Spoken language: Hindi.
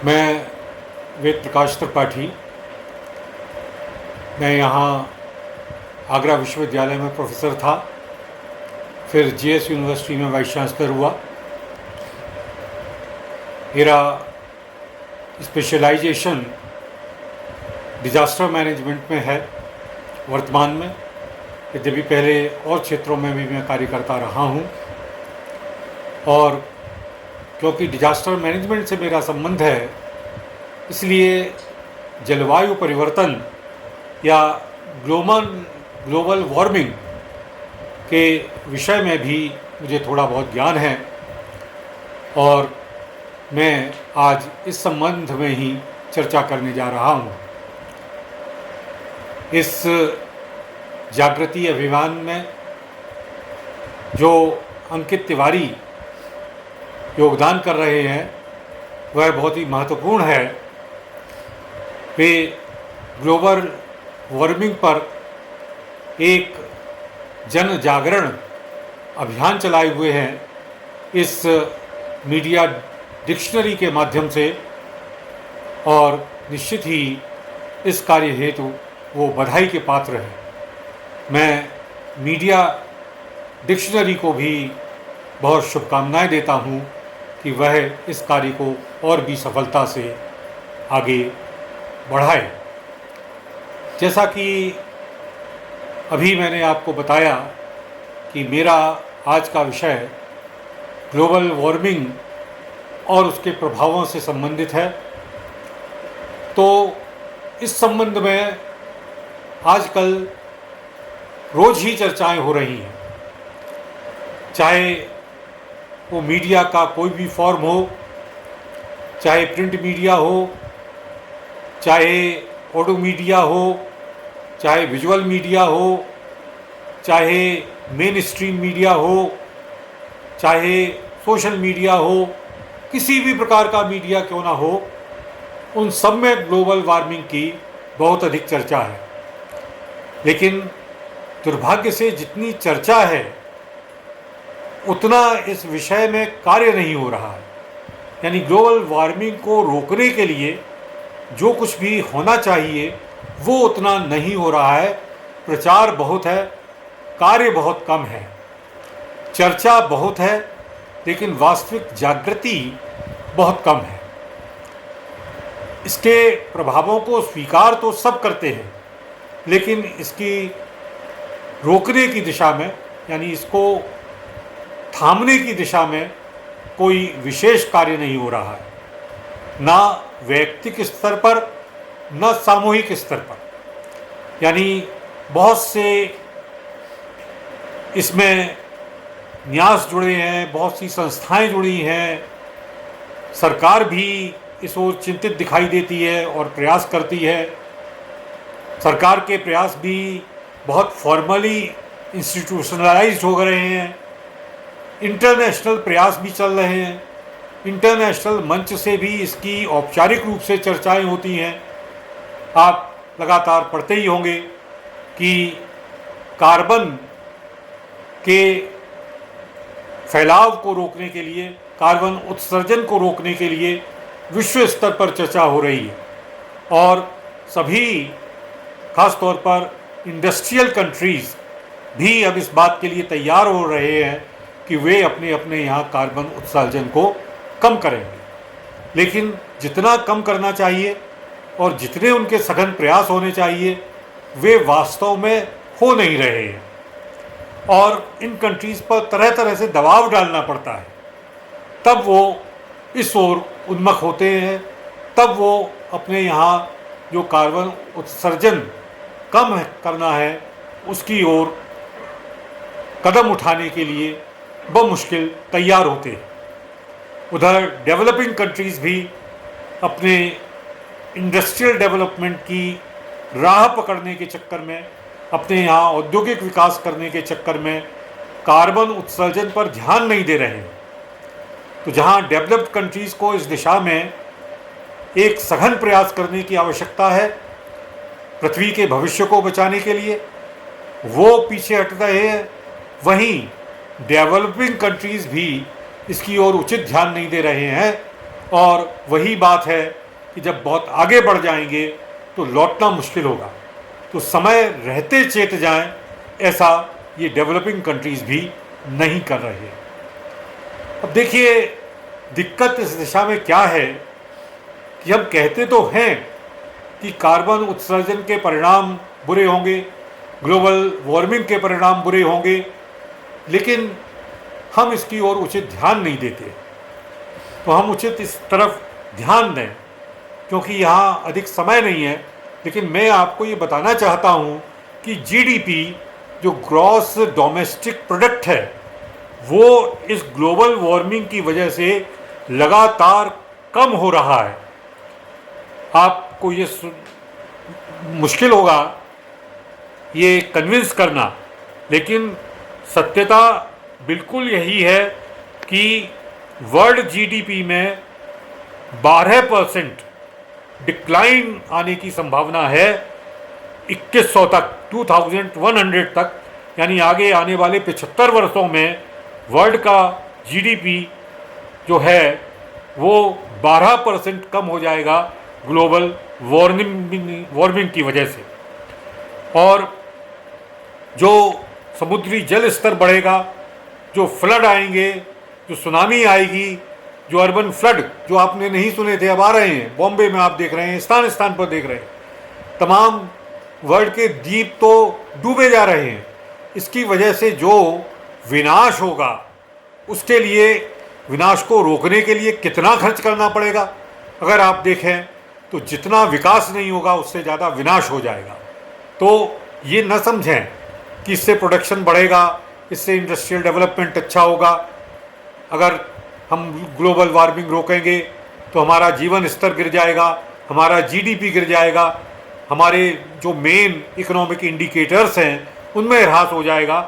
मैं वेद प्रकाश त्रिपाठी। मैं यहाँ आगरा विश्वविद्यालय में प्रोफेसर था, फिर जेएस यूनिवर्सिटी में वाइस चांसलर हुआ। मेरा स्पेशलाइजेशन डिज़ास्टर मैनेजमेंट में है वर्तमान में, यद्यपि पहले और क्षेत्रों में भी मैं कार्य करता रहा हूँ। और क्योंकि डिज़ास्टर मैनेजमेंट से मेरा संबंध है, इसलिए जलवायु परिवर्तन या ग्लोबल वार्मिंग के विषय में भी मुझे थोड़ा बहुत ज्ञान है, और मैं आज इस संबंध में ही चर्चा करने जा रहा हूँ। इस जागृति अभियान में जो अंकित तिवारी योगदान कर रहे हैं वह बहुत ही महत्वपूर्ण है। वे ग्लोबल वार्मिंग पर एक जन जागरण अभियान चलाए हुए हैं इस मीडिया डिक्शनरी के माध्यम से, और निश्चित ही इस कार्य हेतु वो बधाई के पात्र हैं। मैं मीडिया डिक्शनरी को भी बहुत शुभकामनाएं देता हूँ कि वह इस कार्य को और भी सफलता से आगे बढ़ाए। जैसा कि अभी मैंने आपको बताया कि मेरा आज का विषय ग्लोबल वार्मिंग और उसके प्रभावों से संबंधित है, तो इस संबंध में आजकल रोज़ ही चर्चाएं हो रही हैं। चाहे वो मीडिया का कोई भी फॉर्म हो, चाहे प्रिंट मीडिया हो, चाहे ऑडियो मीडिया हो, चाहे विजुअल मीडिया हो, चाहे मेन स्ट्रीम मीडिया हो, चाहे सोशल मीडिया हो, किसी भी प्रकार का मीडिया क्यों ना हो, उन सब में ग्लोबल वार्मिंग की बहुत अधिक चर्चा है। लेकिन दुर्भाग्य से जितनी चर्चा है उतना इस विषय में कार्य नहीं हो रहा है। यानी ग्लोबल वार्मिंग को रोकने के लिए जो कुछ भी होना चाहिए वो उतना नहीं हो रहा है। प्रचार बहुत है, कार्य बहुत कम है। चर्चा बहुत है, लेकिन वास्तविक जागृति बहुत कम है। इसके प्रभावों को स्वीकार तो सब करते हैं, लेकिन इसकी रोकने की दिशा में, यानी इसको थामने की दिशा में कोई विशेष कार्य नहीं हो रहा है, ना वैयक्तिक स्तर पर, न सामूहिक स्तर पर। यानी बहुत से इसमें न्यास जुड़े हैं, बहुत सी संस्थाएं जुड़ी हैं, सरकार भी इस ओर चिंतित दिखाई देती है और प्रयास करती है। सरकार के प्रयास भी बहुत फॉर्मली इंस्टीट्यूशनलाइज्ड हो गए हैं। इंटरनेशनल प्रयास भी चल रहे हैं। इंटरनेशनल मंच से भी इसकी औपचारिक रूप से चर्चाएं होती हैं। आप लगातार पढ़ते ही होंगे कि कार्बन के फैलाव को रोकने के लिए, कार्बन उत्सर्जन को रोकने के लिए विश्व स्तर पर चर्चा हो रही है, और सभी खास तौर पर इंडस्ट्रियल कंट्रीज़ भी अब इस बात के लिए तैयार हो रहे हैं कि वे अपने अपने यहाँ कार्बन उत्सर्जन को कम करेंगे। लेकिन जितना कम करना चाहिए और जितने उनके सघन प्रयास होने चाहिए वे वास्तव में हो नहीं रहे हैं, और इन कंट्रीज़ पर तरह तरह से दबाव डालना पड़ता है, तब वो इस ओर उन्मुख होते हैं, तब वो अपने यहाँ जो कार्बन उत्सर्जन कम करना है उसकी ओर कदम उठाने के लिए बमुश्किल तैयार होते हैं। उधर डेवलपिंग कंट्रीज़ भी अपने इंडस्ट्रियल डेवलपमेंट की राह पकड़ने के चक्कर में, अपने यहाँ औद्योगिक विकास करने के चक्कर में कार्बन उत्सर्जन पर ध्यान नहीं दे रहे हैं। तो जहाँ डेवलप्ड कंट्रीज़ को इस दिशा में एक सघन प्रयास करने की आवश्यकता है पृथ्वी के भविष्य को बचाने के लिए, वो पीछे हट रहे हैं। वहीं डेवलपिंग कंट्रीज़ भी इसकी ओर उचित ध्यान नहीं दे रहे हैं, और वही बात है कि जब बहुत आगे बढ़ जाएंगे तो लौटना मुश्किल होगा। तो समय रहते चेत जाएं, ऐसा ये डेवलपिंग कंट्रीज़ भी नहीं कर रहे। अब देखिए, दिक्कत इस दिशा में क्या है कि हम कहते तो हैं कि कार्बन उत्सर्जन के परिणाम बुरे होंगे, ग्लोबल वार्मिंग के परिणाम बुरे होंगे, लेकिन हम इसकी ओर उचित ध्यान नहीं देते। तो हम उचित इस तरफ ध्यान दें, क्योंकि यहाँ अधिक समय नहीं है। लेकिन मैं आपको ये बताना चाहता हूँ कि जीडीपी, जो ग्रॉस डोमेस्टिक प्रोडक्ट है, वो इस ग्लोबल वार्मिंग की वजह से लगातार कम हो रहा है। आपको ये मुश्किल होगा ये कन्विंस करना, लेकिन सत्यता बिल्कुल यही है कि वर्ल्ड जीडीपी में 12% डिक्लाइन आने की संभावना है 2100 तक, 2100 तक, यानी आगे आने वाले 75 वर्षों में वर्ल्ड का जीडीपी जो है वो 12% कम हो जाएगा ग्लोबल वार्मिंग की वजह से। और जो समुद्री जल स्तर बढ़ेगा, जो फ्लड आएंगे, जो सुनामी आएगी, जो अर्बन फ्लड जो आपने नहीं सुने थे अब आ रहे हैं, बॉम्बे में आप देख रहे हैं, स्थान स्थान पर देख रहे हैं, तमाम वर्ल्ड के द्वीप तो डूबे जा रहे हैं। इसकी वजह से जो विनाश होगा, उसके लिए, विनाश को रोकने के लिए कितना खर्च करना पड़ेगा। अगर आप देखें तो जितना विकास नहीं होगा उससे ज़्यादा विनाश हो जाएगा। तो ये न समझें कि इससे प्रोडक्शन बढ़ेगा, इससे इंडस्ट्रियल डेवलपमेंट अच्छा होगा। अगर हम ग्लोबल वार्मिंग रोकेंगे तो हमारा जीवन स्तर गिर जाएगा, हमारा जीडीपी गिर जाएगा, हमारे जो मेन इकोनॉमिक इंडिकेटर्स हैं उनमें ह्रास हो जाएगा।